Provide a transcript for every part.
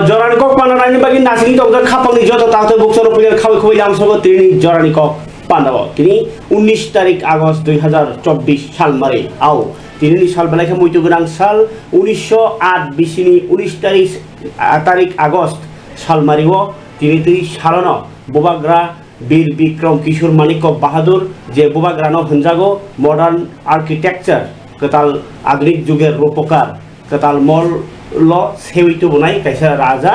জরানি cock পান্ডানি বাকি নাসিং টক খাপাংনি যত তাতে বক্সর প্লেয়ার খাওয়াই খাওয়াই লামসব তিনি জরানি কক পান্ডাব তিনি 19 তারিখ আগস্ট 2024 সাল মারে আও তিনি সাল বেলাকে মইতো গোনাং সাল 1908 বিসিনি 19 তারিখ আগস্ট সাল মারিও তিনি সালন ববাগ্রা বীর বিক্রম কিশোর মানিক বাহাদুর যে ববাগ্রানো হনজাগো মডার্ন আর্কিটেকচার কতাল আধুনিক যুগের রূপকার কতাল মল ল সেউইতো বনাই কাইসা রাজা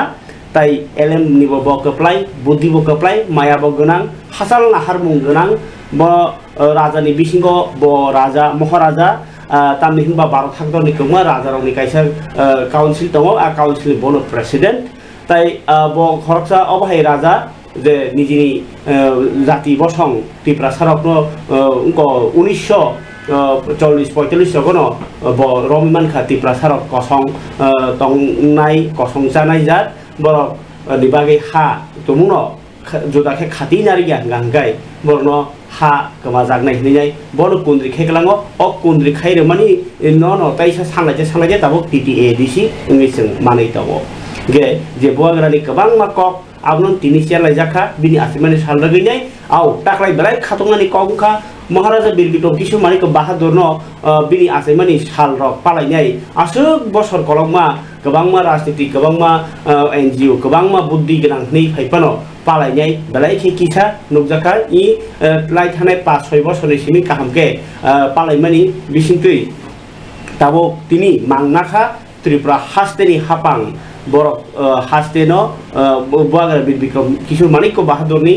তাই এলএম নিব বকপ্লাই বুদ্ধি বকপ্লাই মায়া বগনাং হাসাল নাহার মুং গনাং ব রাজাनि बिसिंग ब राजा महाराजा तामनि हिनबा भारत हादरनि गोबां राजारनि काइसा काउन्सिल दङ आ काउन्सिल बनो प्रेसिडेंट ताई ब खरकसा अबहाय राजा जे निजिनि जाति बसं तिप्रा सारकनो 1940-45 जगनो ब रमिमान खाति प्रसारक कसं तंनाय कसं जानाय जात ब निबागे हा तमुनो जुदाखे खाति नारिया गांगाय बरनो हा कमा जागनाय हिनाय बनो कुंद्रि खेगलाङो अ कुंद्रि खाइरे मानि न ताइसा सांलाजे ताबो टीटीए दिसि इंग्लिसजों मानै दङ गे जे बवाग्रानि गोबां माकक आबनो तिनि सेलाय जाखा बिनि आसिमानि सालरा गैनाय आव टाक्राय बेलाय खातंनानि कौखा महाराजा बीर बिक्रम किशोर मानिक बाहादुर न बिनि आसिमानि सालर पालायनाय आसुक बसर कलंमा गोबांमा राजनीति गोबांमा एनजीओ गोबांमा बुद्धि गोनां नै फाइपानो पालायनाय बेलाय किसा नुकजाखा इ लाइ थानाय 5-6 बसरनि सिमि काहामके पालायमानि बिसिंतै ताबो तिनि मांनाखा त्रिपुरा हास्तेनि हापां बरक हास्तेनो बवाग्रा बीर बिक्रम किशोर मानिक बाहादुरनि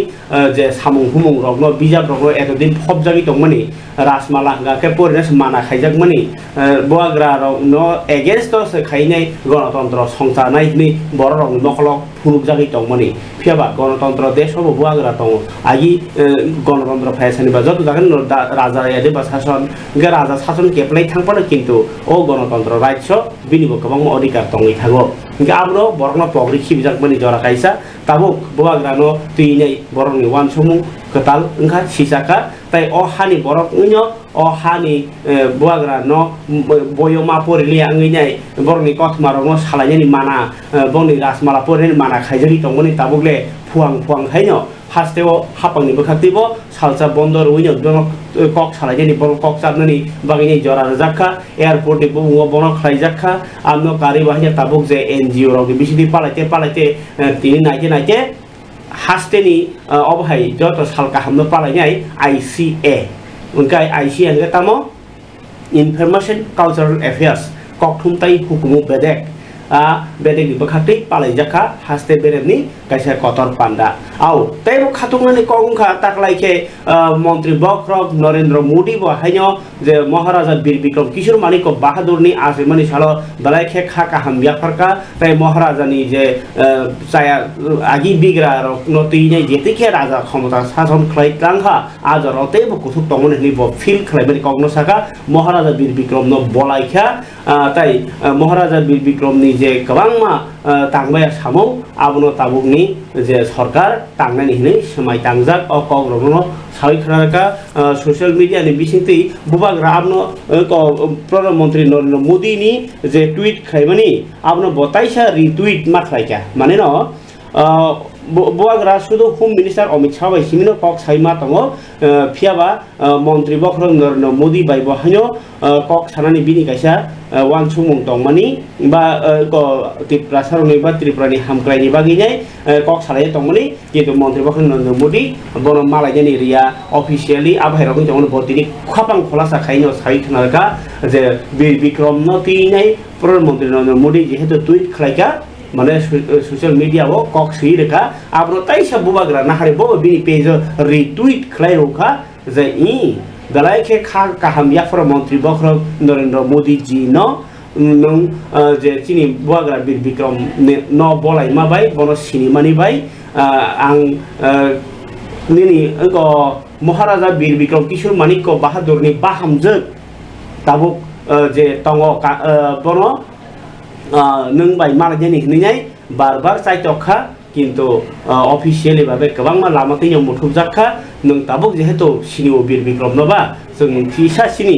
जे सामुं हुमुं रगनो बिजाब रगनो एतदिन फबजागि दंमोनि राजमाला गाके परिनास माना खाइजागमोनि बवाग्रा रगनो एगेन्स्ट स खाइनाय गणतन्त्र संसारनायनि बर रगनो नखलक फुनुकजागि दंमोनि फियाबा गणतन्त्र देशव बवाग्रा दङ आगि गणतन्त्र फायसानि बाजत जागन राजा यादे बासासन गे राजा शासन केप्लाय थांपानो किन्तु ओ गणतन्त्र राज्य बिनिबो गोबां अधिकार दङै थागो गाबनो बरनो पगरि खिबजागमोनि जरा काइसा ताबो बवाग्रानो तुइनै बरनि वान समु कताल ओंखा सिसाका ताई अ हानि बरक उन्यो अ हानि बवाग्रा न बयमा परिलिया अंगैनाय बरनि कथमारनो सालायनि माना बनि राजमाला परिनि माना खाइजरि दंमोनि ताबुगले फुआं हाइनो हास्तेव हापांनि बखातिबो सालसा बन्दर उइनो कक सालायनि बर कक चाबनानि बागिनि जरा जाखा एयारपोर्ट बो बनो खाइजाखा आमनो गारि बाहाय ताबुक जे एनजीओ रगनि बिसिदि पालायते तिनि नायते हास्तेनि अबहाय जत सालका हमनो पालायनाय आईसीए उनका आईसीए ने तामो इनफरमेशन कल्चरल अफेयर्स ककथुमताय हुकुमु बेदेक बेदेगनि बखाति पालायजाखा हास्ते बेरेबनि काइसा कतर पान्डा आव तैबो खातुंनानि कौंखा ताकलायखे मंत्री बक्रक नरेंद्र मोदी बहायनो जे महाराजा बीर बिक्रम किशोर मानिक बाहादुरनि आसिमानि सालो बलायखे खाका हामबिया फरका तै महाराजानि जे जाया आगि बिग्रा नतिने जेतिखे राजा क्षमता शासन खलायत्रांखा आजरतेबो कुथुक तंगनि ब फिल खलायबनि कौनो साका महाराजा बीर बिक्रम न बलायखा तै महाराजा बीर बिक्रमनि जे गोबांमा तांबाया सामौ आबनो ताबुकनि जे सरकार तांनानि हिनै समाय तांजाक अ कग्रमनो साइखराका सोशल मीडिया नि बिसिंतै बुबाग्रा आबनो प्रधानमंत्री नरेंद्र मोदी नि जे ट्वीट खाइमानि आबनो बताइसा रिट्वीट माख्लायका माने न बुबाग्रा सुदो होम मिनिस्टार अमित शाह बाय सिमिनो कक साइमा तंगो फियाबा मंत्री बख्र नरेंद्र मोदी बाय बहायो कक सानानि बिनि काइसा वान सुमुं तंमानि बा त्रिपुरा सारनि बा त्रिपुरानि हामक्रायनि बागिनाय कक सालाय तंमानि किन्तु मंत्री बख्र नरेंद्र मोदी बनो मालायनि रिया अफिशियली आबायरनि तंगो बतिनि खापां खलासा खाइनो साइथनारका जे बीर बिक्रम नतिनै प्रधानमंत्री नरेंद्र मोदी जेहेतु ट्वीट खलायका माने सोशल मीडिया वो कक सही रेखा आपनो ताइसा बुबाग्रा नाहारे बो बिनि पेज रिट्वीट खलायरोखा जे इ दलायखे खा काहाम याफर मंत्री बख्र नरेंद्र मोदी जी न नों जे चिनि बुबाग्रा बीर बिक्रम न बलाय माबाय बनो सिनेमानि बाय आं निनि महाराजा बीर बिक्रम किशोर मानिक बाहादुरनि बाहामजो ताबुक जे तंग बनो नों बाय मालायनि हिनैनाय बार चाइतखा किन्तु अफिशियली भाबे गोबांमा लामातैनो मुथुबजाखा नों ताबुक जेहेतु सिनिओ बीर बिक्रम नबा जों किसा सिनि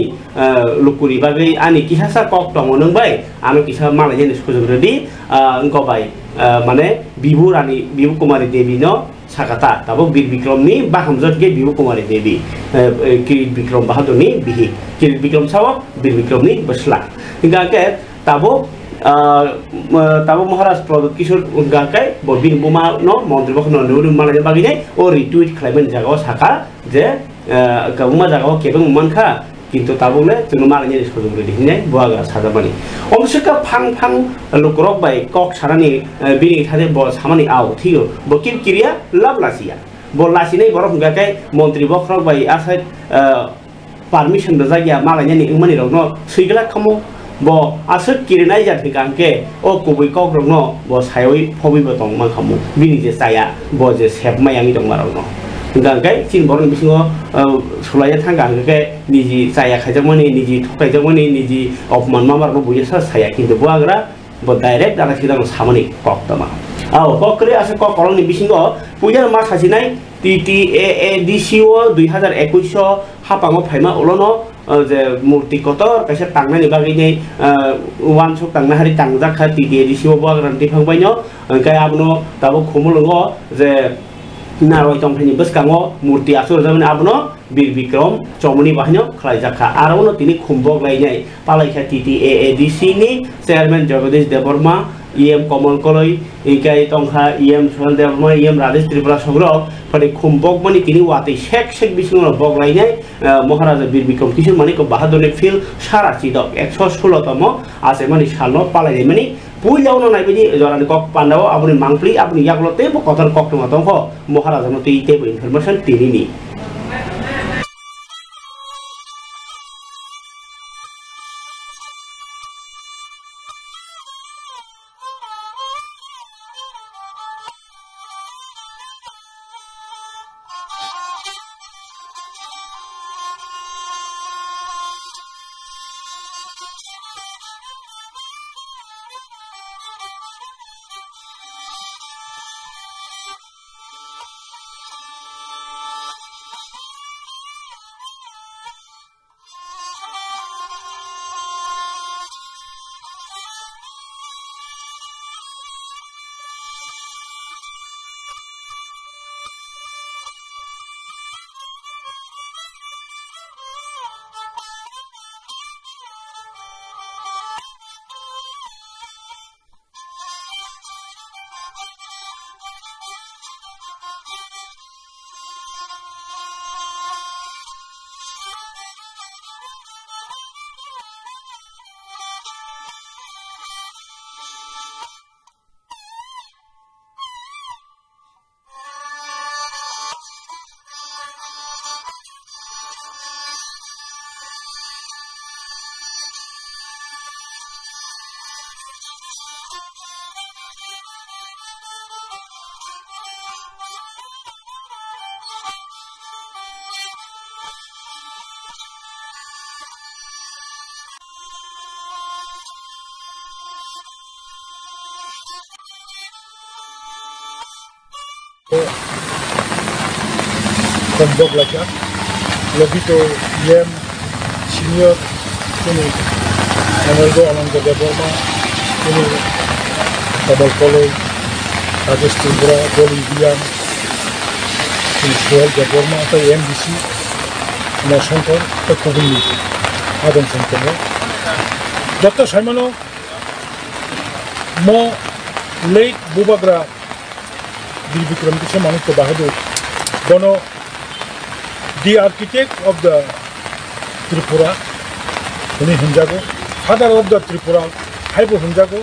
लुकुरि बागै आनि किसासा कक दङ नों बाय आनो किसा मालायनि सुजुग्रदि अंको बाय মানে বিভু রানী বিভু কুমারী দেবী ন সাকাতা তাবো বীর বিক্রমনি বাহামজতকে বিভু কুমারী দেবী কিরিট বিক্রম বাহাদুরনি বিহি কিরিট বিক্রম সাও বীর বিক্রমনি বসলা গাকে তাবো মহারাজ প্রদত্ত কিশোর গাকে বীর বুমা ন মন্ত্রী বখন নুরু মালাজে বাগিনে ও রিটুইট খাইবেন জায়গাও সাকা যে গাবুমা জায়গাও কেবং মানখা কিন্তু তাবলে जों मालायनि रिसखौ दिखिनाय बुआगा साजाबानि अमसका फां फां लुकरक बाय कक सारानि बिनि थादे ब सामानि आव थियो बकिर किरिया लाबलासिया ब लासिनै बरफ गाकाय मन्त्रि बखरक बाय आसाय पारमिशन द जागिया मालायनि इंमानि रनो सैगला खमो ब आसक किरिनाय जाथि गांके ओ कुबै कक रनो ब सायoi फबिबो दं मा खमो बिनि जे साया ब जे सेबमायानि दं मारनो गांगाय चिन बरन बिसिङो सुलाया थांगा गांगाय निजि जाया खायजामनि निजि थकायजामनि निजि अपमान मामारनो बुयसा साया किन्तु बुआग्रा ब डाइरेक्ट दाना सिदा सामनि कक्तमा आ ककरे आसे ककरनि बिसिङो पुजा मा सासिनाय TTAADCO 2021 हापाङो फाइमा उलनो जे मूर्ति कतर कायसे तांनानि बागैनि वान सक तांना हारि तांजाखा TTAADCO बुआग्रा दिफांबायनो ओंखाय आबनो दाबो खमुलङो जे नारय तंफानि बसकाङो मूर्ति आसुर जामनि आबनो बीर विक्रम चौमनि बाहायनो खलायजाखा आरोनो तिनि खुम्बक लायनाय पालायखा TTAADC नि चेयारमैन जगदीश देवबर्मा EM कमल कलय इकाय तंखा EM सुनील देवबर्मा EM राजेश त्रिपुरा सग्र फले खुम्बक मानि तिनि वातै शेक शेक बिसिङो बक लायनाय महाराजा बीर विक्रम किशोर मानिको बाहादुरनि फिल सारा चिदक 116 तम आसे मानि सालनो पालायनाय मानि पुइलाउनो नायबायदि जरानि कक पान्डाव आबुनि मांप्लि आबुनि यागलते ब कथन कक्तमा दंख महाराजानो तैते information तिनिनि Kondok lagi, lobito yem senior ini, Anelgo Ananda Deborma ini, Kabal Koloi, Rajesh Tindra, Bolivian, ini Suel Deborma atau MBC, Nasional atau Community, Adam Santana. Dr. Simano, mo late Bubagra, di Vikram Kisha Manik Bahadur, Bono. The architect of the Tripura, Huni Hunjago, father of the Tripura, Haibu Hunjago,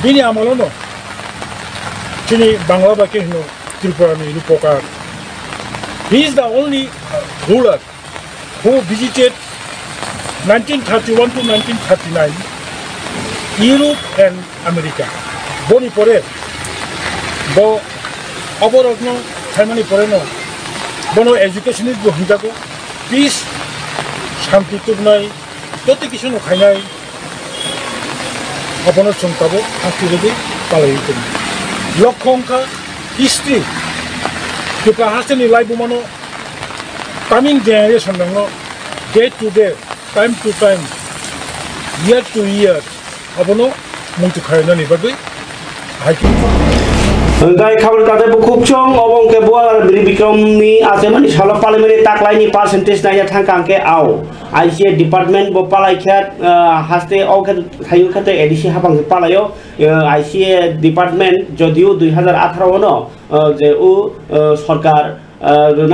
Bini Amalono, Chini Bangla Kino, Tripura Lupokar. He is the only ruler who visited 1931 to 1939 Europe and America. Boni Pore, Bo Oborogno, Simoni Poreno. Bono education is Hunjago, peace, Shanti Turnai, Totti Kishon Hainai, Abono Suntabo, Akiri, Palaitum. Lokonka, history, Tuka Hasani Laibumano, coming generation, day to day, time to time, year to year, Abono, Muntukainani Babi, hiking Gai kabar kata buku cong obong ke buah beri bikrom ni aseman insyaallah parlimen taklai ni percentage naya thangkang ke au ICA department bo palai khat haste au khat thayu khate edisi hapang palayo ICA department jodio 2018 no je u sarkar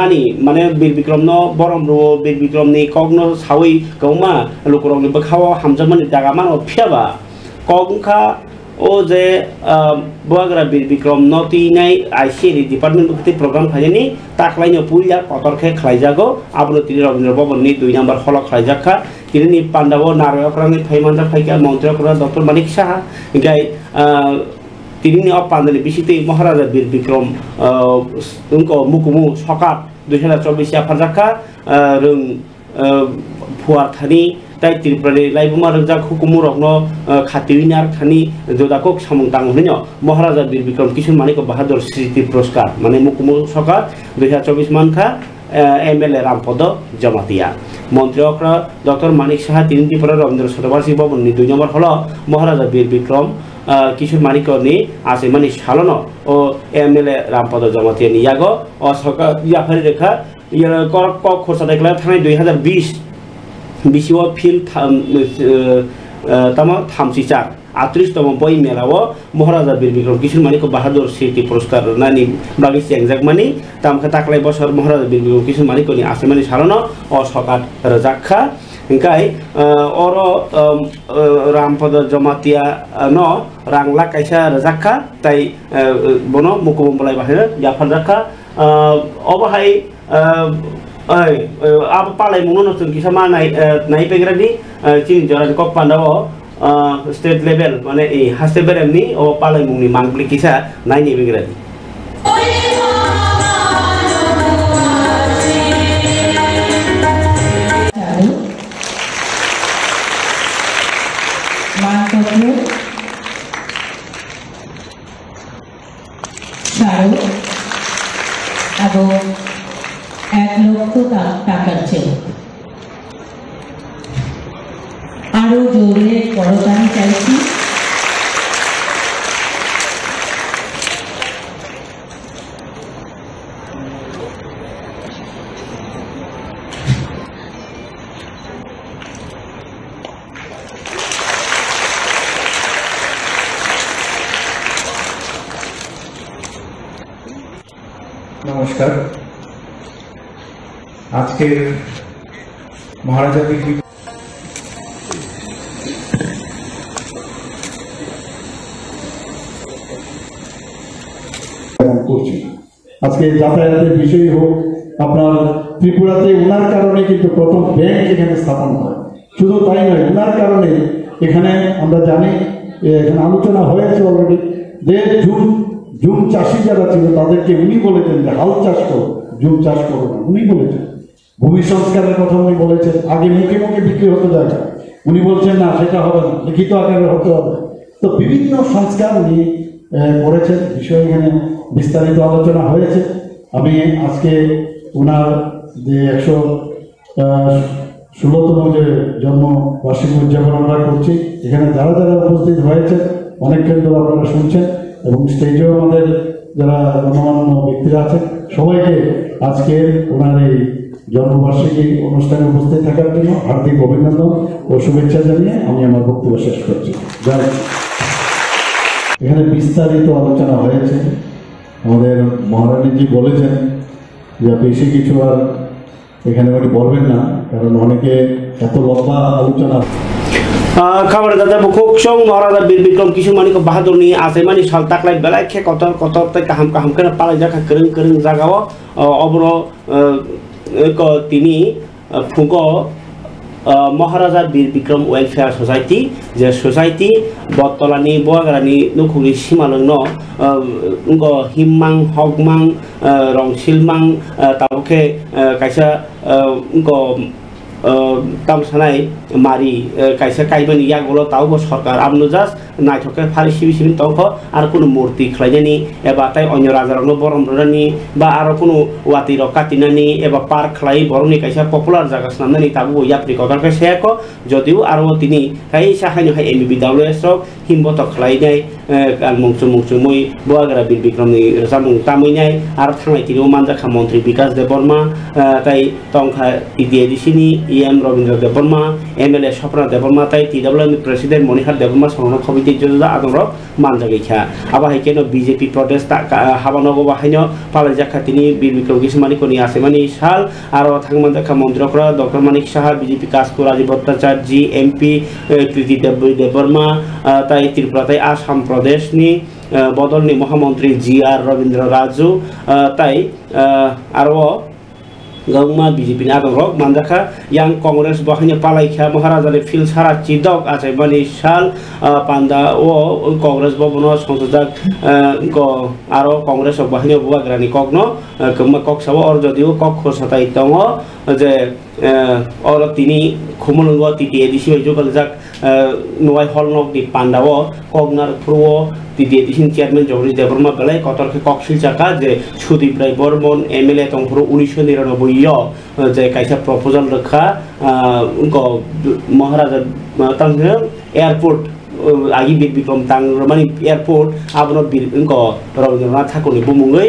nani mane bir bikrom no borom ro bir bikrom ni kogno sawi kauma lukurong ni bakhawa hamjaman dagaman o phiaba kogkha o je boagra bir bikrom noti nai ICA department bukti program khajani taklaino puya kotorkhe khlaijago abro tiri Rabindra Bhavan ni 2 number holok khlaijakha tini pandabo narayokrani phaimanja phaika montrokra Dr. Manik Saha gai tini ni opandani bisite Maharaja bir bikrom unko mukumu sokat 2024 apharjakha rung fuar thani tai Tripura laibuma rojak hukumurokno khatiwinar thani jodakok samungtang hunyo Maharaja bir bikrom Kishore Manik Bahadur Smriti Puraskar mane mukumu sokat 2024 mankha MLA Rampodo Jamatia Mantri Okra Dr. Manik Saha Tripura Rabindra Shatabarshi Bhavan ni 2 number holo Maharaja bir bikrom Kishore Manik ni asemani shalono o MLA Rampodo Jamatia ni yago o soka yafari rekha yara korok kok khorsa dekla thani 2020 Bisiwa Phil Tama Thamsichar 38 boi melao Maharaja bir bikrom Kishore Manik Bahadur Smriti Puraskar nani bagi siangjakmani tamkha taklai bosor Maharaja bir bikrom Kishore Manik ni asemani salono o sokat rajakha engkai oro Rampodo Jamatia no rangla kaisa rajakha tai bono mukum mulai bahaya jafar jakha obahai apa palai mungun nonton kisah mana naik pengerani cini jalan kok pandawo state level mana hasil berem ni oh palai mungni mangklik kisah naik ni pengerani. এক লক্ষ টাকার চেয়ে আরো জোরে করতালি চাইছি নমস্কার আজকের মহারাজা বীর করছি আজকে যাতায়াতের বিষয় হোক আপনার ত্রিপুরাতে ওনার কারণে কিন্তু প্রথম ব্যাংক এখানে স্থাপন হয় শুধু তাই নয় ওনার কারণে এখানে আমরা জানি এখানে আলোচনা হয়েছে অলরেডি যে জুম চাষি যারা ছিল তাদেরকে উনি বলেছেন যে হাল চাষ করো জুম চাষ করো না উনি বলেছেন ভূমি সংস্কারের কথা উনি বলেছেন আগে মুখে মুখে বিক্রি হতে যায় উনি বলছেন না সেটা হবে না লিখিত আকারে হতে হবে তো বিভিন্ন সংস্কার উনি করেছেন বিষয় এখানে বিস্তারিত আলোচনা হয়েছে আমি আজকে ওনার যে 116তম যে জন্মবার্ষিকী উদযাপন আমরা করছি এখানে যারা যারা উপস্থিত হয়েছে অনেক কেন্দ্র আপনারা শুনছেন এবং স্টেজেও আমাদের যারা গণমান্য ব্যক্তিরা আছেন সবাইকে আজকে ওনার এই জন্মবার্ষিকী অনুষ্ঠানে উপস্থিত থাকার জন্য হার্দিক অভিনন্দন ও শুভেচ্ছা জানিয়ে আমি আমার বক্তব্য শেষ করছি এখানে বিস্তারিত আলোচনা হয়েছে আমাদের মহারানীজি বলেছেন যে বেশি কিছু আর এখানে উনি বলবেন না কারণ অনেকে এত লম্বা আলোচনা kabar dada bukuk song Maharaja bir bikrom Kishore Manik Bahadur ni asemani sal taklai belai ke kotor te kaham kena palai jaka kering jagawo obro ko tini phuko Maharaja bir bikrom welfare society je society botolani boagrani nukuri simalungno unko himmang hogmang rongsilmang tabuke kaisa unko तामसानाय मारि कायसा कायबानि यागल तावबो सरकार आमनो just नायथके फारि सिबि सिबि तंख आरो कुनु मूर्ति खलायनायनि एबा ताय अन्य राजारनो बरम रनानि बा आरो कुनु वातिर काटिनानि एबा पार्क खलाय बरमनि कायसा पपुलार जागा सामनानि ताबो याप्रि ककारके सेको जदिउ आरो तिनि कायसा हायनो हाय एमबी डब्ल्यूएस रक हिमबत खलायनाय मुंचु मुई बुआगरा बिर बिक्रमनि जामुं तामैनाय आरो थांनाय तिनि मानजाखा मन्त्री विकास देबबर्मा ताय तंखा इडिएडिसिनि एम रविन्द्र देबबर्मा एमएलए सपना देबबर्मा ताय टीडब्ल्यूएम प्रेसिडेंट मनिहार देबबर्मा सरनो खबिति जदा आदर मानजागैखा आबा हायकेनो बीजेपी प्रोटेस्ट हाबानगो बाहायनो पालाजाखा तिनि बिर बिक्रम किसमानि कोनि आसेमानि साल आरो थांमानजाखा मन्त्रीफोरा डॉक्टर मानिक साहा बीजेपी कास्को राजीव भट्टाचार्य जी एमपी कृति देबबर्मा ताय त्रिपुरा ताय आसाम प्रदेशनि बदलनि महामंत्री जी आर रविन्द्र राजु ताय आरो गंमा बीजेपी आदरक मानजाखा yang कांग्रेस बाहायनो पालायखा महाराजानि फिल सारा चिदक आचे मानि साल पान्दा ओ कांग्रेस बबनो संसदक आरो कांग्रेस बाहायनो बुआग्रानि कगनो कमा कक्साव और जदिउ कक खसाताय दङ जे और तिनि खुमुलंग तिति एदिसि जगलजाक नय हलनक दि पान्दाव कगनार प्रो टीडीएडिसिन चेयरमैन जगदीश देबबर्मा बेलाय कतरके कक्सिल चाका जे सुदीप राय बर्मन एमएलए तंफोर 1999 जे कायसा प्रपोजल रखा महाराजा तंगे एयरपोर्ट आगि बिर बिक्रम तांगमानि एयरपोर्ट आबनो बिर रविन्द्रनाथ ठाकुरनि बुमुङै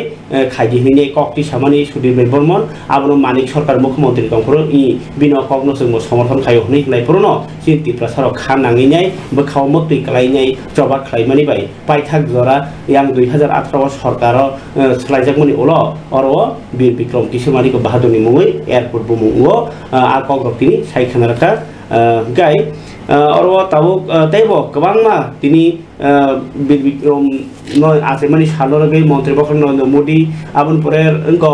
खायदिहैनाय कक्ति सामानि सुदीप राय बर्मन आबनो मानिक सरकार मुख्यमंत्री तंफोर इ बिनो कगनो जों समर्थन खायो हनै लायफोरनो सिन्ति प्रसार खानाङैनाय बखाव मक्ति कलायनाय जबा खायमानि बाय पाइथाक जरा yang 2018 सरकार सलायजाकमनि उल अरो बिर बिक्रम किसमानि को बाहादुरनि मुङै एयरपोर्ट बुमुङो आ कग्रक्तिनि सायखानारका गाय और ताबो तैबो गोबांमा तिनि बिर बिक्रम न आसेमानि सालरगै मन्त्री बखर नरेन्द्र मोदी आबन परे अंको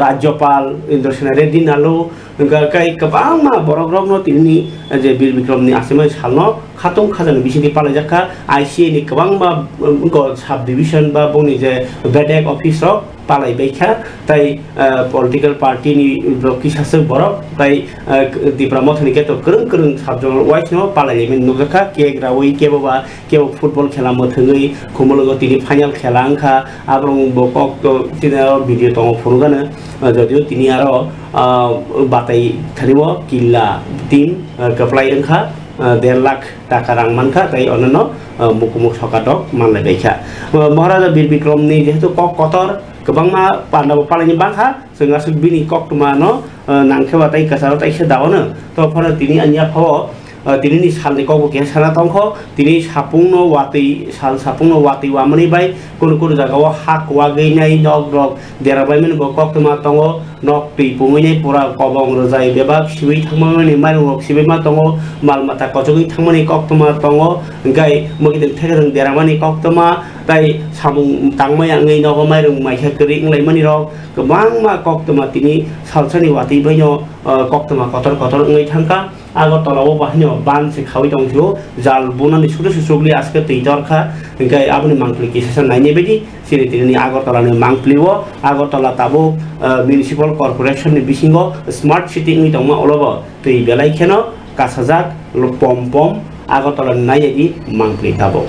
राज्यपाल इंद्रसेन रेड्डी नालो गाय गोबांमा बरग्रग न तिनि जे बिर बिक्रमनि आसेमानि सालनो खातुं खाजान बिसिनि पालायजाखा आईसीए नि गोबांमा अंको सब डिविजन बा बनि जे बेडेक अफिस पालायबायखा ताय पलिटिकल पार्टी नि किसासो बरक ताय दिप्रा मथनि केतो करं साबजन वाइसनो पालायलेमेन नुजाखा के ग्रावै केबा केबो फुटबल खेला मथङै खुमलगो तिनि फाइनाल खेला अंखा आब्रं बकक तिनि भिडियो दङ फुरुगानो जदिउ तिनि आरो बाताय थानिबो किल्ला टीम कप्लाय अंखा 1.5 लाख टाका रां मानखा ताय अननो मुकुमुक सकाटक मानलायबायखा महाराजा बिर बिक्रमनि जेहेतु कतर गोबांमा पान्दाबो पालायनि बांखा जोंहा बिनि कक्टमानो नांखेबाथाय कासाराव ताइसे दावनो तो फर तिनि आनिया फाव तिनि सालनि कगो के साना तंख तिनि सापुंनो वातै वामनि बाय कुनु जागाव हाक वागैनाय नक रक देराबायमोन बो कक्टमा तंग नक दै पुङैनाय पुरा कबं रजाय बेबा सिबै थांमानि माइरंक सिबैमा तंग मालमाता कचगै थांमानि कक्टमा तंग गाय मगिदों थेगों देरामानि कक्टमा ताय सामुं तांमायाङै नग माइरं माइसा करि इंलायमानि रक गोबांमा कक्टमा तिनि सालसानि वातै बैनो कक्टमा कतर ङै थांका आगरतलाव बाहायनो बान से खावै दंथियो जाल बुनानै सुसुगलि आसके तैदरखा गाय आबनि मांख्लि किसा नायनाय बायदि सिरितिनि आगरतलानि मांख्लिवो आगरतला ताबो म्युनिसिपल कर्पोरेशन नि बिसिङो स्मार्ट सिटी नि दंमा अलब तै बेलायखेनो कासाजाक पम आगरतला नायदि मांख्लि ताबो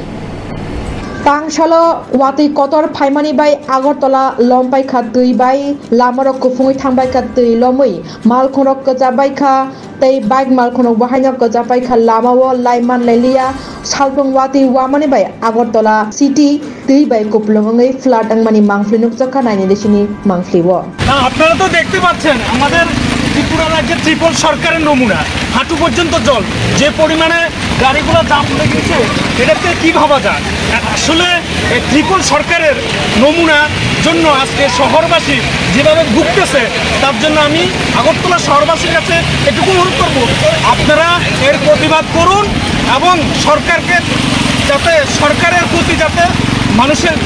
तांसालो वाति कतर फाइमानि बाय आगरतला लमबायखा दैबाय लामारक कुफुङै थांबायखा दै लमै मालखनक गजाबायखा तै बाइक मालखनक बाहायनो गजाबायखा लामावो लाइमान लाइलिया सालफं वाति वामानि बाय आगरतला सिटी दैबाय कुपलङै फ्लाट आंमानि मांफ्लिनुक जाखा नायनि देशिनि मांफ्लिवो আপনারা তো দেখতে পাচ্ছেন আমাদের ত্রিপুরা রাজ্যের ত্রিপল সরকারের নমুনা হাঁটু পর্যন্ত জল যে পরিমাণে গাড়িগুলো জাম হয়ে গেছে এটাতে কি ভাবা যায় আসলে ত্রিপল সরকারের নমুনার জন্য আজকে শহরবাসী যেভাবে ভুগতেছে তার জন্য আমি আগরতলা শহরবাসীর কাছে এটুকু অনুরোধ করব আপনারা এর প্রতিবাদ করুন এবং সরকারকে যাতে সরকারের প্রতি যাতে মানুষের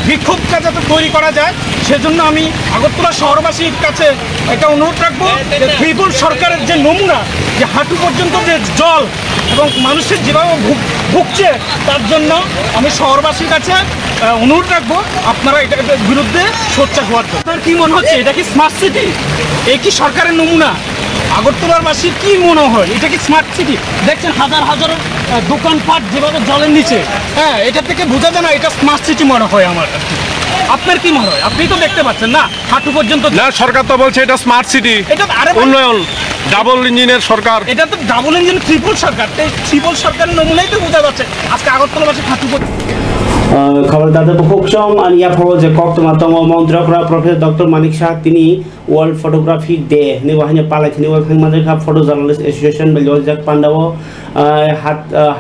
বিক্ষোভটা যাতে তৈরি করা যায় সেজন্য আমি আগরতলা শহরবাসীর কাছে একটা অনুরোধ রাখবো যে ত্রিপুরা সরকারের যে নমুনা যে হাঁটু পর্যন্ত যে জল এবং মানুষের যেভাবে ভুগছে তার জন্য আমি শহরবাসীর কাছে অনুরোধ রাখবো আপনারা এটার বিরুদ্ধে সোচ্চার হওয়ার জন্য। আপনার কি মনে হচ্ছে এটা কি স্মার্ট সিটি? এই কি সরকারের নমুনা? আগরতলাবাসীর কি মনে হয় এটা কি স্মার্ট সিটি? দেখছেন হাজার হাজার দোকানপাট যেভাবে জলের নিচে, হ্যাঁ, এটা থেকে বোঝা যায় না এটা স্মার্ট সিটি মনে হয় আমার। আপনার কি মনে হয়? আপনি তো দেখতে পাচ্ছেন না হাঁটু পর্যন্ত। না, সরকার তো বলছে এটা স্মার্ট সিটি, এটা আরে উন্নয়ন ডাবল ইঞ্জিনের সরকার। এটা তো ডাবল ইঞ্জিন ত্রিপুল সরকার, এই ত্রিপুল সরকারের নমুনাই তো বোঝা যাচ্ছে আজকে আগরতলাবাসী হাঁটু পর্যন্ত। খবরদার পক্ষম আর ইয়া ফল যে কক্তমাতম মন্ত্রকরা প্রফেসর ডক্টর মানিক শাহ তিনি ওয়ার্ল্ড ফটোগ্রাফি ডে নিবাহিনী পালাইথিনি ওয়ালখাংমাজা ফটো জার্নালিস্ট এসোসিয়েশন বেলজাক পান্ডাও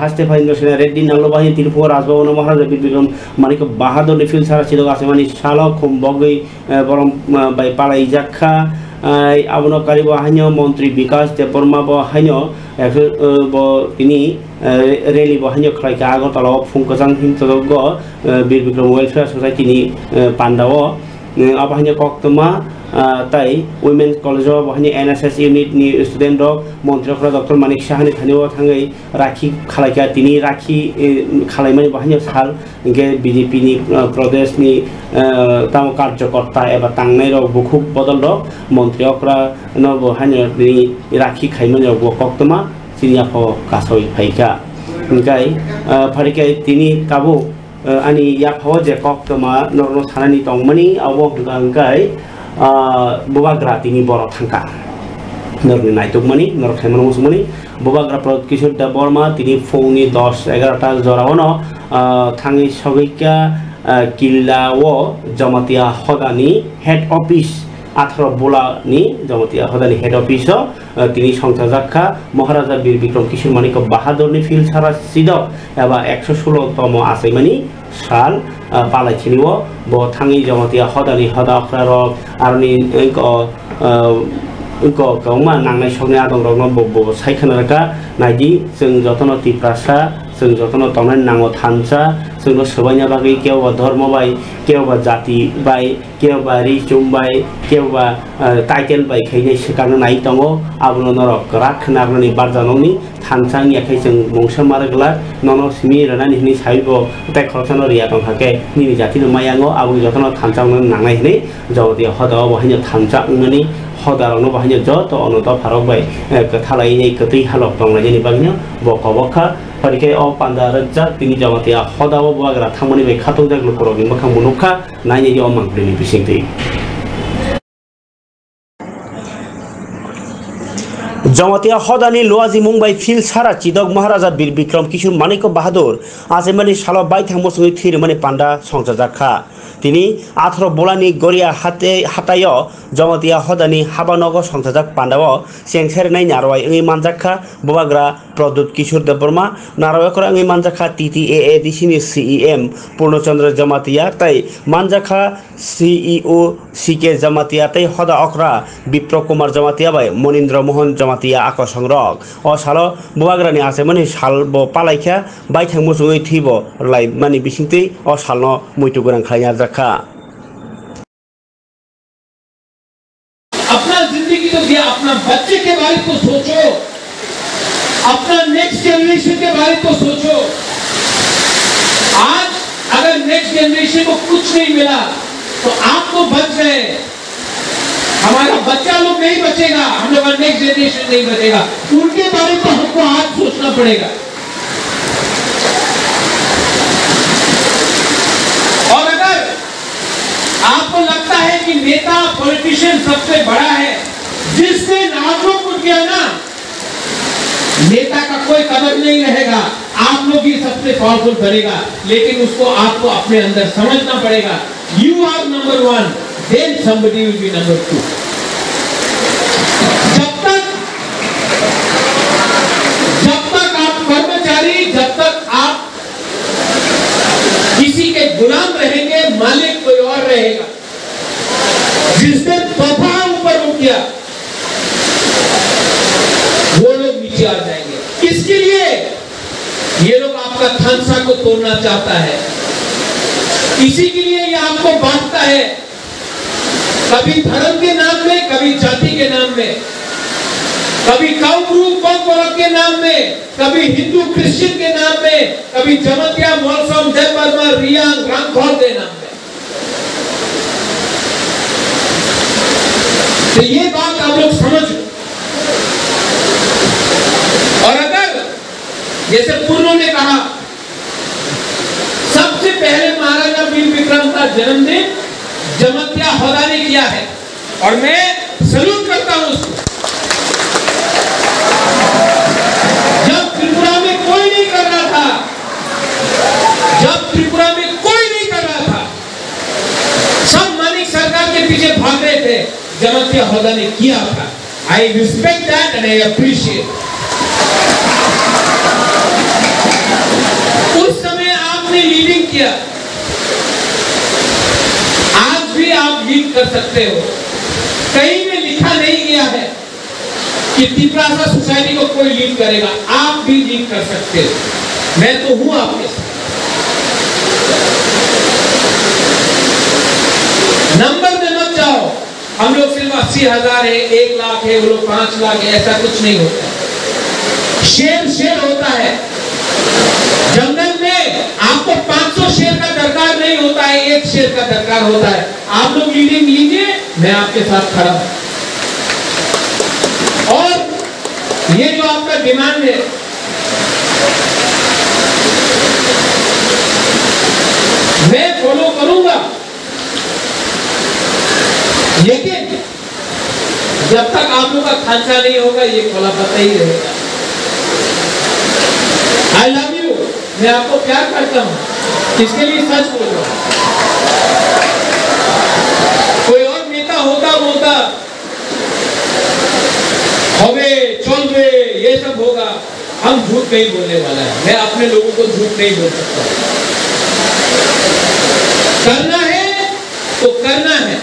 হাসতে ফাইন্দ্র সেনা রেড্ডি নালবাহিনী তিরুপুর রাজভবন মহারাজা বিক্রম মানিক বাহাদুর নিফিল সারা ছিল আছে মানে শালক খুমবগৈ বরম বাই পালাই জাক্ষা আবনকারী বাহিনী মন্ত্রী বিকাশ দেববর্মা বাহিনী তিনি রেলি বাহিনী খাইকা আগরতলা ফুংকজাং হিমতজ্ঞ বীর বিক্রম ওয়েলফেয়ার সোসাইটিনি পান্ডাও আবাহিনী কক্তমা তাই উইমেন্স কলেজ বাহিনী NSS ইউনিটনি স্টুডেন্ট মন্ত্রীরা ডক্টর মানিক শাহানি থানিও থাঙै রাখি খালাইকা তিনি রাখি খালাইমানি বাহিনী সাল ইনকে বিজেপিनि प्रदेशनि ताम कार्यकर्ता एबा तांनाय रग बुखुब बदल रग मन्त्रीफ्रा न बाहिनी राखि खाइमानि रग कक्तमा सिनियाफो कासय फाइका इनकाय फारिकाय तिनि Tabo ani yakho je koktoma norno sanani tongmani abo hangkai bobagra tini boro thangka norni naitukmani nor khaimano musmani bobagra prod kishor deborma tini phone 10-11 ta joraono thangi sogeika killawo jamatia hodani head office 18 बोलानि जमतिया हदानि head office তিনি সংসার रक्षा महाराजा वीर विक्रम किशोर Manik बाहादुरनि fill सारा सिदक एबा 116तम आसाइमानि साल पालाइथिनिओ ब थाङै जमतिया हदानि हदाफ्रार आरनि गौमा नांनाय संनाय आदं रगनो बब साइखनारका नायदि जों जतन तिप्रासा जों जतन तमनाय नांगो थानसा जोंनो सबाइना बागै केवबा धर्म बाय केवबा जाति बाय केवबा रिचुम बाय केवबा टाइटेल बाय खैनै सिखानो नाय दङ आबुनो नरक राखनारनि बारजाननि थानसानि आखै जों मंसा मारगला ननो सिमि रनानि हिनि साइबो ताइ खरसानो रिया दं थाके निनि जातिनो मायांगो आबु जतन थानसानो नांनाय हिनै जौदि हदाव बहायनो थानसा उंनि हदारनो बाहायनो जत अनत फारक बाय कथालायनि कतै हालक दंनायनि बागनो बखबखा परिके अ पान्दारजा तिनि जमातिया हदाव बाग्रा थांमनि बे खाथौ जागलो परगि मखां मुनुखा नायनि अ मांग्रिनि बिसिंथि जमातिया हदानि लोआजी मुंबाई फिल सारा चिदक महाराजा वीर विक्रम किशोर मानिक बाहादुर आसेमानि साल बाय थांमसुङै थैरमानि पान्डा संसार जाखा তিনি 18 बोलानि गरिया हाताय जमातिया हदानि हाबानगर संसारजाक पान्डाव सेंसेरनाय नारवाय ओइ मानजाखा बबाग्रा प्रदुत किशोर देबबर्मा नारवायकर ओइ मानजाखा TTAADCनि CEM पूर्णचंद्र जमातिया तै मानजाखा CEO CK जमातिया तै हदा अखरा विप्र कुमार जमातिया बाय मनिन्द्र मोहन जमातिया आकसंरक अ साल बबाग्रानि आसेमानि साल ब पालाइखा बाय थांमसुङै थैब लाइ मानि बिसिंथै अ सालनो मैथु गोनां खायना रखा। अपना जिंदगी तो दिया, अपना बच्चे के बारे को सोचो, अपना नेक्स्ट जनरेशन के बारे को सोचो। आज अगर नेक्स्ट जनरेशन को कुछ नहीं मिला तो आप तो बच गए, हमारा बच्चा लोग नहीं बचेगा, हम लोग का नेक्स्ट जनरेशन नहीं बचेगा, उनके बारे में हमको आज सोचना पड़ेगा। और अगर आपको लगता है कि नेता पॉलिटिशियन सबसे बड़ा है, जिस दिन आप लोग उठ गया ना, नेता का कोई कदर नहीं रहेगा, आप लोग ही सबसे पावरफुल बनेगा, लेकिन उसको आपको अपने अंदर समझना पड़ेगा। You are number 1, then somebody will be number 2. जब तक आप कर्मचारी, जब तक आप किसी के गुलाम रहेंगे, मालिक कोई और रहेगा। जिस दिन तोहफा ऊपर उठ गया, वो लोग नीचे आ जाएंगे। किसके लिए? ये लोग आपका थानसा को तोड़ना चाहता है। इसी के लिए ये आपको बांटता है, कभी धर्म के नाम में, कभी जाति के नाम में, कभी काउ ग्रुप वर्ग के नाम में, कभी हिंदू क्रिश्चियन के नाम में, कभी जमतिया मौसम जय वर्मा रियांग रामखोल के नाम में। तो ये बात आप लोग समझ लो। और अगर जैसे पूर्णों ने कहा, सबसे पहले महाराजा वीर विक्रम का जन्मदिन जमतिया होदा ने किया है और मैं सल्यूट करता हूं उसको। जब त्रिपुरा में कोई नहीं कर रहा था, जब त्रिपुरा में कोई नहीं कर रहा था, सब मानिक सरकार के पीछे भाग रहे थे, जमतिया होदा ने किया था। I respect that and I appreciate. उस समय आपने लीडिंग किया, आज भी आप लीड कर सकते हो। कहीं में लिखा नहीं गया है कि त्रिपुरा सोसाइटी को कोई लीड करेगा, आप भी लीड कर सकते हो। मैं तो हूं आपके साथ। नंबर में मत जाओ, हम लोग सिर्फ 80,000 है, 1 लाख है, वो लोग 5 लाख है, ऐसा कुछ नहीं होता। शेर होता है। जंगल में आपको 500 शेर का दरकार नहीं होता है, 1 शेर का दरकार होता है। आप लोग लीडिंग लीजिए, मैं आपके साथ खड़ा हूं। और ये जो आपका डिमांड है, मैं फॉलो करूंगा, लेकिन जब तक आप लोग का खांचा नहीं होगा, ये खोला पता ही रहेगा। आई लव यू, मैं आपको प्यार करता हूं, इसके लिए सच बोल रहा हूं। कोई और नेता होता बोलता हवे चल रे, ये सब होगा, हम झूठ नहीं बोलने वाला है। मैं अपने लोगों को झूठ नहीं बोल सकता। करना है तो करना है,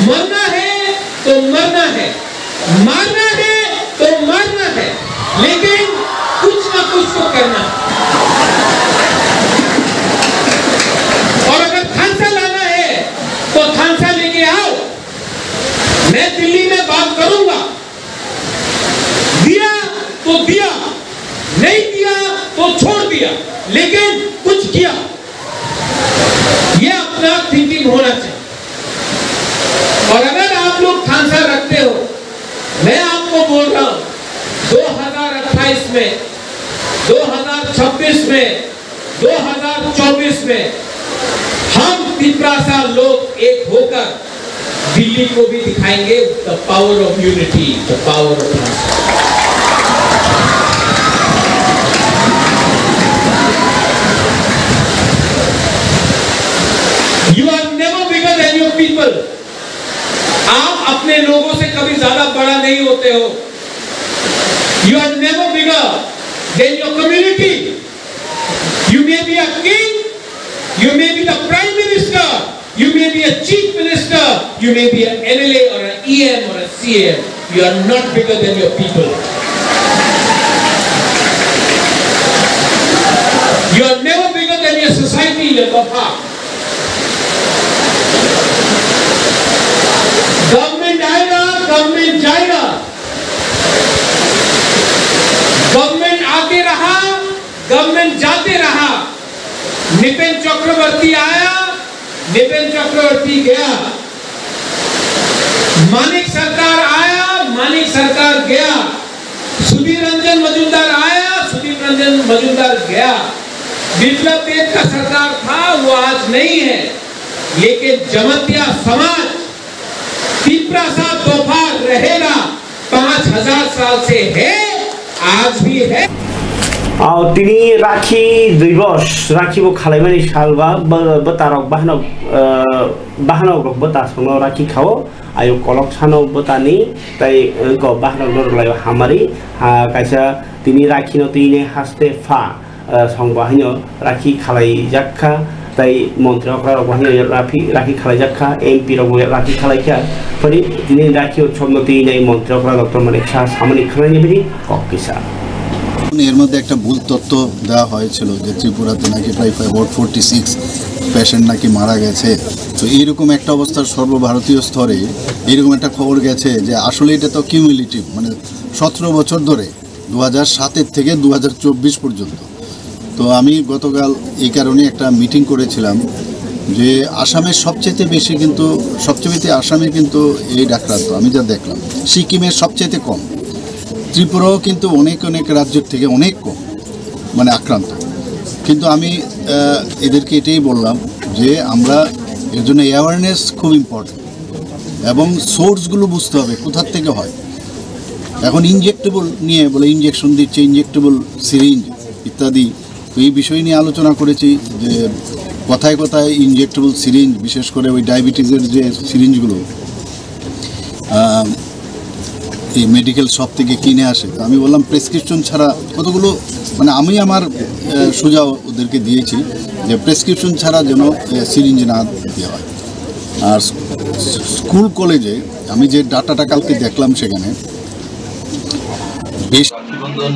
मरना है तो मरना है, मारना है तो मारना है, लेकिन कुछ ना कुछ तो करना है। और अगर खांसा लाना है तो खांसा लेके आओ। मैं दिल्ली में बात करूंगा, दिया तो दिया, नहीं दिया तो छोड़ दिया, लेकिन कुछ किया। यह अपना थिंकिंग होना चाहिए। और अगर आप लोग खांसा रखते हो, मैं आपको बोल रहा हूं, 2028 में, 2026 में, 2024 में हम त्रिपुरा लोग एक होकर दिल्ली को भी दिखाएंगे the power of unity, the power of you are never bigger than your people. आप अपने लोगों से कभी ज्यादा बड़ा नहीं होते हो। You are never bigger than your community. You may be a king, you may be the prime minister, you may be a chief minister, you may be an NLA or an EM or a CM. You are not bigger than your people. You are never bigger than your society, your Bapa. Government आएगा, government जाएगा, government आते रहा, government जाते रहा। नितिन चक्रवर्ती आया, नितिन चक्रवर्ती गया, मानिक सरकार आया, मानिक सरकार गया, सुधीर रंजन मजूमदार आया, सुधीर रंजन मजूमदार गया। विप्लव देव का सरकार था, वो आज नहीं है, लेकिन जमतिया समाज त्रिपुरा तोहफा रहेगा, 5000 साल से है, आज भी है। তিনি রাখি দিবস রাখিব খালাইমানি সালবা বতারক বাহানক বতাসং রাখি খাও আয়ো কলক সানো বতানি তাই গ বাহানক দরলাই হামারি কাইসা তিনি রাখিনো তিনে হাসতে ফা সংবাহিনো রাখি খালাই জাক্কা তাই মন্ত্রী অকরা রাখি খালাই জাক্কা এমপি রগ রাখি খালাইকা পরি তিনি রাখি উৎসব তিনে মন্ত্রী অকরা ডক্টর মানিক শাহ সামনি খালাইনি বিধি ককিসা। এর মধ্যে একটা ভুল তথ্য দেওয়া হয়েছিল যে ত্রিপুরাতে নাকি প্রায় 46 পেশেন্ট নাকি মারা গেছে। তো এইরকম একটা অবস্থার সর্বভারতীয় স্তরে এইরকম একটা খবর গেছে যে আসলে এটা তো কিউমুলেটিভ, মানে 17 বছর ধরে 2007 থেকে 2024 পর্যন্ত। তো আমি গতকাল এই কারণে একটা মিটিং করেছিলাম যে আসামের সবচেয়ে বেশি কিন্তু আসামে কিন্তু এই আক্রান্ত আমি যা দেখলাম, সিকিমের সবচেয়ে কম, ত্রিপুরাও কিন্তু অনেক রাজ্যের থেকে অনেক কম মানে আক্রান্ত। কিন্তু আমি এদেরকে এটাই বললাম যে আমরা এর জন্য অ্যাওয়ারনেস খুব ইম্পর্টেন্ট এবং সোর্সগুলো বুঝতে হবে কোথার থেকে হয়। এখন ইনজেক্টেবল নিয়ে বলে ইনজেকশন দিচ্ছে, ইনজেক্টেবল সিরিঞ্জ ইত্যাদি, তো এই বিষয় নিয়ে আলোচনা করেছি যে কথায় কথায় ইনজেক্টেবল সিরিঞ্জ, বিশেষ করে ওই ডায়াবেটিসের যে সিরিঞ্জগুলো এই মেডিকেল শপ থেকে কিনে আসে। তো আমি বললাম প্রেসক্রিপশন ছাড়া কতগুলো, মানে আমি আমার সুঝাও ওদেরকে দিয়েছি যে প্রেসক্রিপশন ছাড়া যেন সিরিঞ্জ না দেওয়া হয়। আর স্কুল কলেজে আমি যে ডাটাটা কালকে দেখলাম সেখানে বেশ রাখিবন্ধন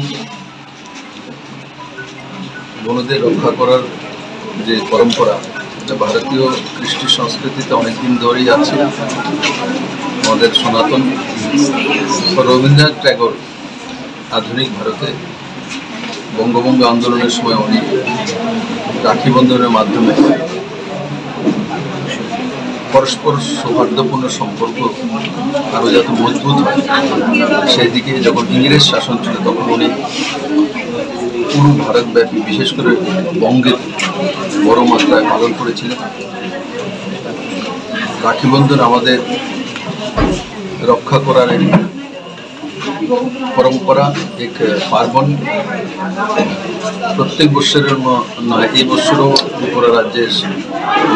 বোনদের রক্ষা করার যে পরম্পরা, এটা ভারতীয় কৃষ্টি সংস্কৃতিতে অনেকদিন ধরেই আছে। আমাদের সনাতন রবীন্দ্রনাথ ট্যাগর আধুনিক ভারতে বঙ্গভঙ্গ আন্দোলনের সময় উনি রাখিবন্ধনের মাধ্যমে পরস্পর সৌহার্দ্যপূর্ণ সম্পর্ক আরও যাতে মজবুত হয় সেই দিকে যখন ইংরেজ শাসন ছিল তখন উনি পুরো ভারতব্যাপী বিশেষ করে বঙ্গের বড় মাত্রায় পালন করেছিলেন। রাখিবন্ধন আমাদের রক্ষা করার পরম্পরা, এক পার্বণ। প্রত্যেক বৎসরের নয়, এই বছরও ত্রিপুরা রাজ্যের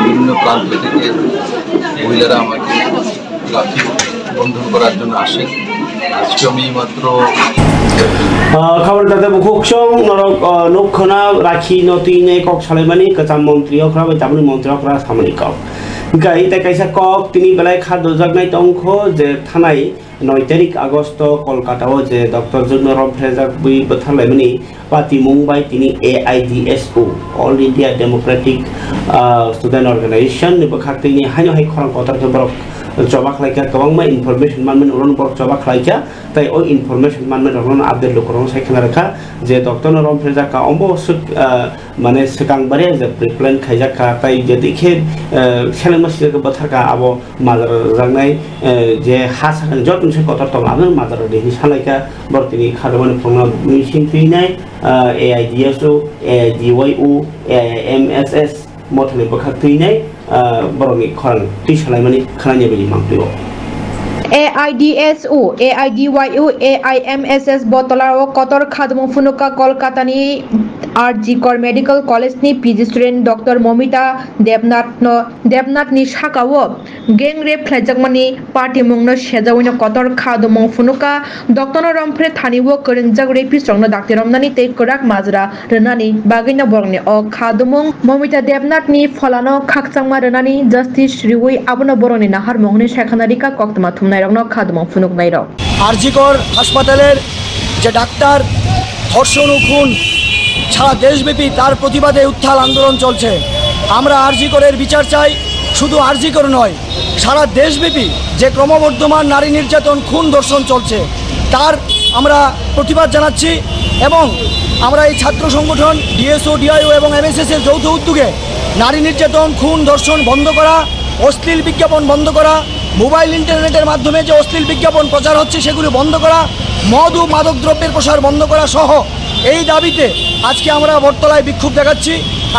বিভিন্ন প্রান্ত থেকে মহিলারা আমাকে রাখি বন্ধন করার জন্য আসেন। আজকে আমি মাত্র খবর দাদা বুকুকসং নরক নক্ষনা রাখি নতিনে কক সালেমানি কচাম মন্ত্রী অখরা বাই তামনি মন্ত্রী অখরা সামনি কক গাই তাই কাইসা কক তিনি বেলায় খাদ্য জাগনাই তংখ যে থানায় 9 তারিখ আগস্ট কলকাতাও যে ডক্টর জন্য রমফ্রেজাক বই বথালাইমানি পাতি মুম্বাই তিনি AIDSO all India democratic student organisation বখাক তিনি হাইনো হাই খরং কতার বরক জবা খালাইকা गोबां इनफरमेशन मानमेन उरन बर जबा खालाइका ताई ओ इनफरमेशन मानमेन उरन आपडेट लोकरन सायखना रखा जे डॉक्टर नरम फेजाका अम्बो माने सिगां बारे जे प्रिप्लेन खाइजाका ताई जे दिखे सेलेमसिक बथारका आबो माजार जांनाय जे हासा जतन से कतर तम आबो माजार देहि सालाइका बर्तिनि खादमन फंना मिसिन फैनाय AIDSO AIDYO AIMSS मथले बखाक फैनाय बरनि खरन टिसालायमानि खालायनाय बायदि मांप्लियो AIDSO AIDYO AIMSS बतलार कतर खादमु फुनुका कलकातानि आरजिकर मेडिकल कलेजनि PG स्टुडेन्ट डक्टर ममिता देबनाथनि साकाओ गेंग रेप फ्लाइजाकमानि पार्टी मुंनो सेजावैनो कतर खादमु फुनुका डक्टर रमफ्रे थानिबो कोरोंजाक रेपिस्ट रंनो डाक्टर रमनानि ते कोराक माजरा रनानि बागैनो बरनि अ खादमु ममिता देबनाथनि फलानो खाकचांमा रनानि जस्टिस रिवै आबनो बरनि नाहार महनि सेखानारिका कक्तमा थुमनाय रंनो खादमु फुनुकनाय र आरजिकर हासपातालेर जे डाक्तार धर्षण ও খুন সারা দেশব্যাপী তার প্রতিবাদে উত্থাল আন্দোলন চলছে। আমরা আরজিকরের বিচার চাই, শুধু আরজিকর নয়, সারা দেশব্যাপী যে ক্রমবর্ধমান নারী নির্যাতন খুন ধর্ষণ চলছে তার আমরা প্রতিবাদ জানাচ্ছি এবং আমরা এই ছাত্র সংগঠন DSO DIO এবং MSS এর যৌথ উদ্যোগে নারী নির্যাতন খুন ধর্ষণ বন্ধ করা, অশ্লীল বিজ্ঞাপন বন্ধ করা, মোবাইল ইন্টারনেটের মাধ্যমে যে অশ্লীল বিজ্ঞাপন প্রচার হচ্ছে সেগুলো বন্ধ করা, মদ ও মাদক দ্রব্যের প্রসার বন্ধ করা সহ এই দাবিতে আজকে আমরা বটতলায় বিক্ষোভ দেখাচ্ছি।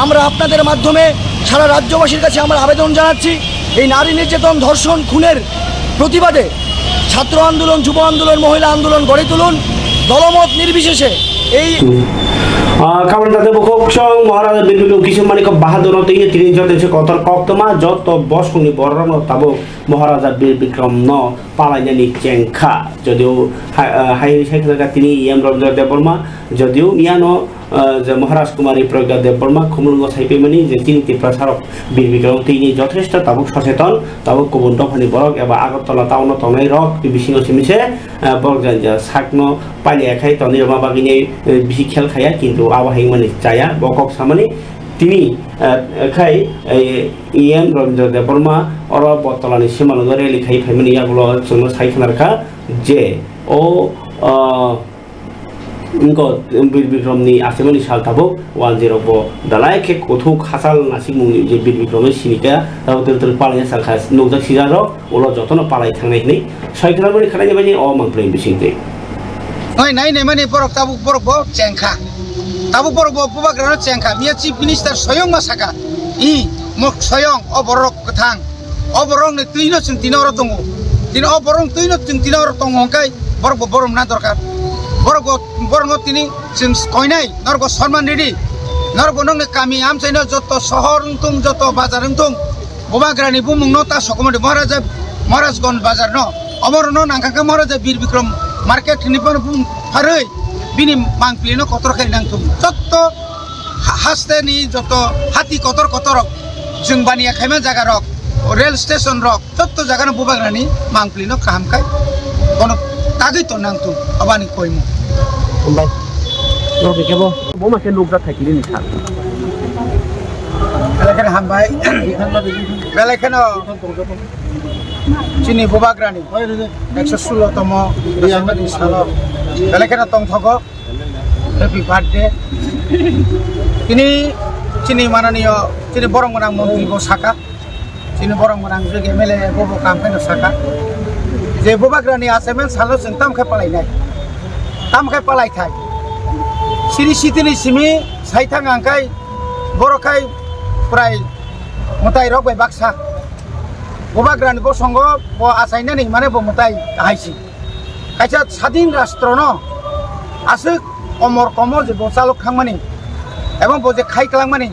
আমরা আপনাদের মাধ্যমে সারা রাজ্যবাসীর কাছে আমরা আবেদন জানাচ্ছি এই নারী নির্যাতন ধর্ষণ খুনের প্রতিবাদে ছাত্র আন্দোলন, যুব আন্দোলন, মহিলা আন্দোলন গড়ে তুলুন, দলমত নির্বিশেষে এই খাবার দাদা বকসং মহারাজা বিরবিলু কিছু মানিক বাহাদুর তিনি তিনি যতেছে কতর কক্তমা যত বসংনি বররম তাবো মহারাজা বীর বিক্রম ন পালাইনানি চেংখা যদিও হাই সাইখলাকা তিনি এম রবীন্দ্র দেববর্মা যদিও ইয়ানো যে মহারাজ কুমারী প্রজ্ঞা দেববর্মা খুমুলঙ্গ সাইপেমানি যে তিনি প্রচারক বীর বিক্রম তিনি যথেষ্ট তাবুক সচেতন তাবুক গুবুন দফানি বরক এবা আগরতলা টাউন তনাই রক বিসিং সিমিছে বরক যে সাকনো পাইলে খাই তনি রমা বাগিনি বিসি খেল খায়া কিন্তু আবহাই মানে চায়া বকক সামানি তিনি খাই ইএম রবীন্দ্র দেববর্মা অর বতলানি সীমালঙ্গ রেলি খাই ফাইমানি ইয়াগুলো জন্য সাইখানারখা যে ও বীর বিক্রমনি আसेमनि सालथाबो 10 बो दालाय के कथुक हासाल नासिक मुंनि जे बीर बिक्रमनि सिनिका दाउतल तल पालाय साखा नौजा सिजारो ओलो जतन पालाय थांनाय नै साइखेलामनि खानाय बायदि अ मांप्लेन बिसिंते ओइ नाय नै माने बरक ताबुक बरक चेंखा ताबुक बरक बुबाग्रानो चेंखा मिया चीफ मिनिस्टार स्वयं मासाका इ मक स्वयं अ बरक कथां अ बरक नै तुइनो जों तिनर दङ दिन अ बरक तुइनो जों तिनर दङ हंकाय बरक बरम ना दरकार बरग তিনি কইনাই নরগ সম্মান রেডি নরগ নংনে কামি আমসাইনো যত শহর তুম যত বাজার তুম বোবাগ্রানি বুমুংনো তা সকমে মহারাজগঞ্জ বাজার ন অমরনো নাঙ্কাকে মহারাজা বীর বিক্রম মার্কেট নিপন ফারৈ বিনি মাংপ্লিনো কতরখাই নাংতুম যত হাস্তেনি যত হাতি কতর जों बानिया खायमा जागा रक रेल स्टेशन रक যত জায়গানো বোবাগ্রানি মাংপ্লিনো কাহামকাই কোন তাগৈ তো নাংতুম আবানি কইমু Baik. Lo kebo, bo makin lugrat thakili ni sa. Belakan hambai. Belakan chini bobagrani. 116 tomo Januari salo. Belakan tong thogo. Happy birthday. Ini chini mananiyo chini borong manang montri bo saka. Chini borong manang joge mele bobo campaign saka. Je bobagrani asemen salo sentam khe palai nai. Tam kai palai thai siri sitini simi saithang angkai borokai prai mutai rok bai baksa bobagrani bo songo bo asaina ni mane bo mutai haisi kaisa স্বাধীন রাষ্ট্র ন asuk omor komo je bo salok khangmani এবং bo je khai klangmani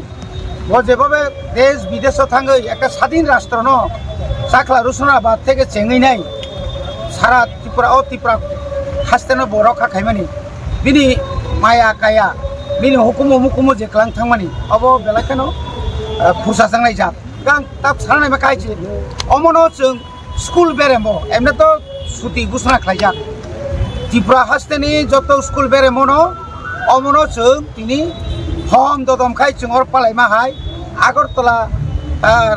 bo je babe দেশ বিদেশ থাঙ্গই একটা স্বাধীন রাষ্ট্র ন চাকলা রুসুনাবাদ থেকে চেঙ্গই নাই সারা ত্রিপুরা हास्तेनो बरखा खायमानि बिनि माया काया बिनि हुकुमो मुकुमो जे क्लां थांमानि अबो बेलाखानो खुसा सांनाय जात गां ताब सारनाय मा कायछि अमनो जों स्कुल बेरेमो एमने तो सुति गुसना खायजा त्रिपुरा हास्तेनि जत स्कुल बेरेमोनो अमनो जों तिनि हम ददम खाय जों अर पालाय मा हाय आगरतला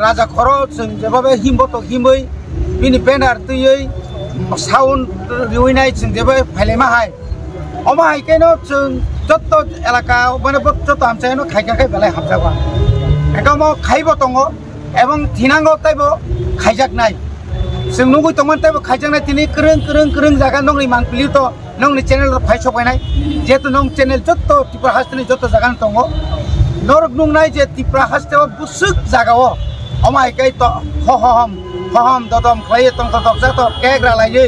राजा खर जों जेबाबे हिमबतो हिमै बिनि बेनार तयै साउन रिउइनाय जों जेबो फाइलेमा हाय अमा हायकेनो जों जत एलाका माने जत आमसायनो खायखाय बेलाय हाबजाबा एकामो खायबो दङ एबं थिनांगो ताइबो खायजाक नाय जों नुगै दंमोन ताइबो खायजाक नाय तिनि करं जागा नंनि मांप्लि तो नंनि चेनेल फाइसो बायनाय जेतु नं चेनेल जत त्रिपुरा हास्तेनि जत जागा दङ नरक नुंनाय जे त्रिपुरा हास्तेव बुसुक जागाओ अमा हायकै तो Paham dodom klay tong tong sa to kegra laye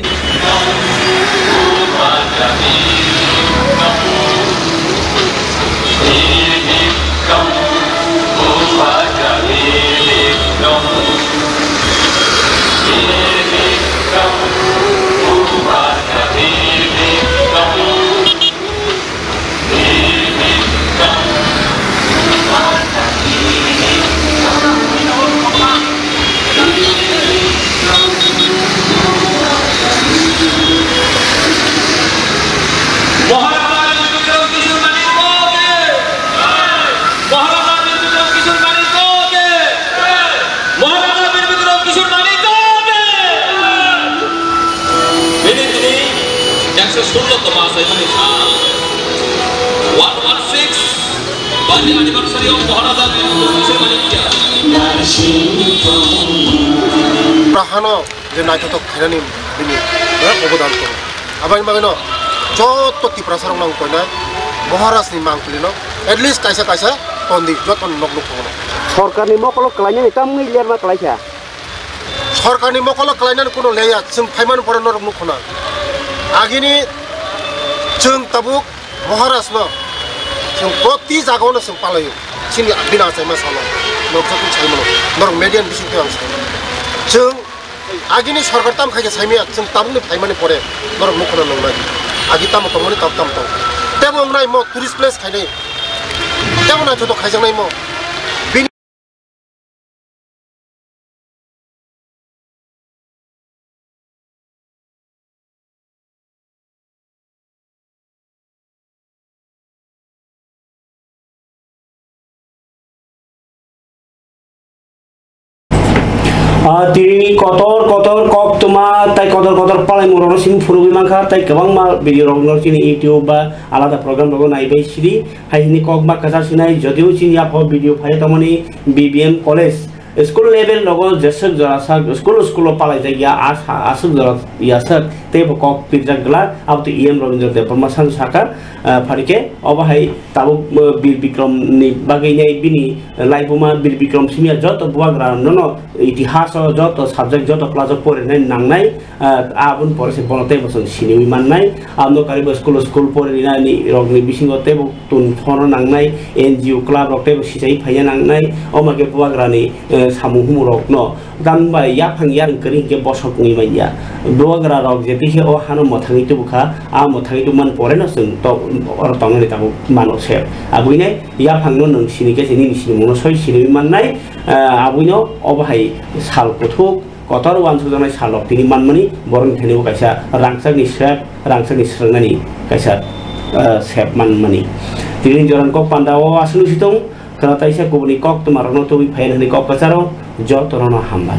Prahano je naitotok khainani bini obodan to abai magino joto Tripura sarong nang koina Maharaj ni mangklino at least kaisa tondi joton nognuk kono সরকারনি মকলক ক্লাইনে কাম গইলের মা ক্লাইছা সরকারনি মকলক ক্লাইনান কোনো লেয়া जों फाइमान परनो नोक खना आगिनि जों Tabuk Maharaj no जों प्रति जागावनो जों पालायो सिनि बिना चाइमा सालो नोकसाखौ चाइमनो नर मेडियान बिसिखौ आं जों आगिनि सरकार ताम खायके साइमिया जों ताबुनि फाइमानि परे नर मुखना नंनाय आगि ताम तंगनि ताब ताम तंग तेबो नाय म टुरिस्ट प्लेस खायनै तेबो नाय तो खायजांनाय म Tiri kotor kok tuma tai kotor paling murah sini furubi mangka tai kebang mal video rong sini YouTube ba alada program logo nai bai sini hai ini kok mak kasar sini jodiu sini apa video pai tamani BBM college school level logo jesek jarasa school palai jaya asuk jara yasak te kok pijak gela abtu EM Robindra Dev Permasan Saka farike obahai tabu Bir Bikram ni bagai nyai bini laibuma Bir Bikram sini joto buagra nono itihas joto subject joto class pore nai nangnai abun pore se bonote boson sini wimanai amno karibo school pore ni rogni bisingote tun fono nangnai NGO club rokte sisai phaya nangnai omake buagra ni samu humurok no dan ba yapang yang kering ke bosok ni maya buagra rok jeti ke o hanu mothangi tu buka a mothangi tu man pore no sun to or tong ni tabu mano se abuine yapang no nang sini ke sini mono soi sini mannai abuino obahai sal kuthuk kotor wan sujanai salok tini manmani borong theni kaisa rangsak ni srangani kaisa sep manmani tini joran kok pandawo asnu situng kana taisa kubni kok tumarono tu bi phain hani kok kasaro jo torono hambai